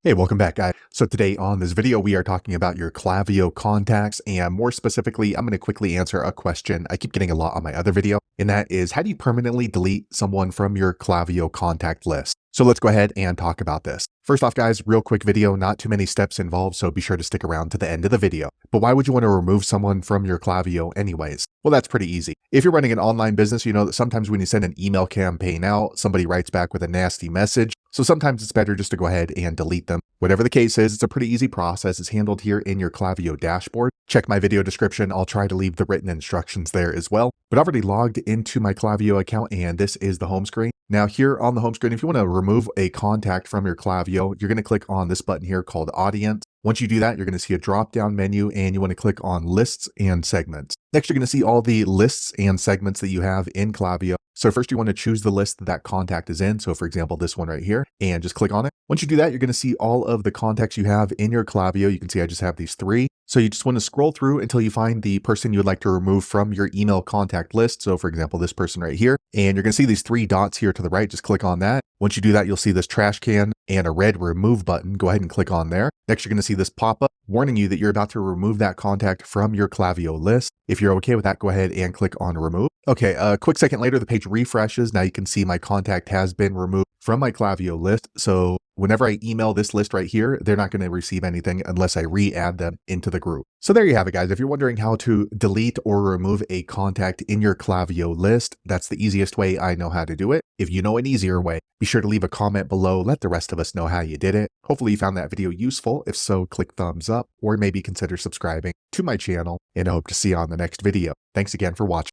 Hey, welcome back, guys. So today on this video, we are talking about your Klaviyo contacts, and more specifically, I'm going to quickly answer a question I keep getting a lot on my other video, and that is, how do you permanently delete someone from your Klaviyo contact list? So let's go ahead and talk about this. First off, guys, real quick video, not too many steps involved, so be sure to stick around to the end of the video. But why would you want to remove someone from your Klaviyo anyways? Well, that's pretty easy. If you're running an online business, you know that sometimes when you send an email campaign out, somebody writes back with a nasty message. So sometimes it's better just to go ahead and delete them. Whatever the case is, it's a pretty easy process. It's handled here in your Klaviyo dashboard. Check my video description. I'll try to leave the written instructions there as well. But I've already logged into my Klaviyo account, and this is the home screen. Now here on the home screen, if you want to remove a contact from your Klaviyo, you're going to click on this button here called Audience. Once you do that, you're going to see a drop-down menu, and you want to click on Lists and Segments. Next, you're going to see all the lists and segments that you have in Klaviyo. So first you want to choose the list that that contact is in. So for example, this one right here, and just click on it. Once you do that, you're going to see all of the contacts you have in your Klaviyo. You can see I just have these 3. So you just want to scroll through until you find the person you would like to remove from your email contact list. So for example, this person right here, and you're going to see these 3 dots here to the right. Just click on that. Once you do that, you'll see this trash can and a red remove button. Go ahead and click on there. Next, you're going to see this pop-up warning you that you're about to remove that contact from your Klaviyo list. If you're okay with that, go ahead and click on remove. Okay, a quick second later, the page refreshes. Now you can see my contact has been removed from my Klaviyo list. So whenever I email this list right here, they're not going to receive anything unless I re-add them into the group. So there you have it, guys. If you're wondering how to delete or remove a contact in your Klaviyo list, that's the easiest way I know how to do it. If you know an easier way, be sure to leave a comment below. Let the rest of us know how you did it. Hopefully you found that video useful. If so, click thumbs up or maybe consider subscribing to my channel, and I hope to see you on the next video. Thanks again for watching.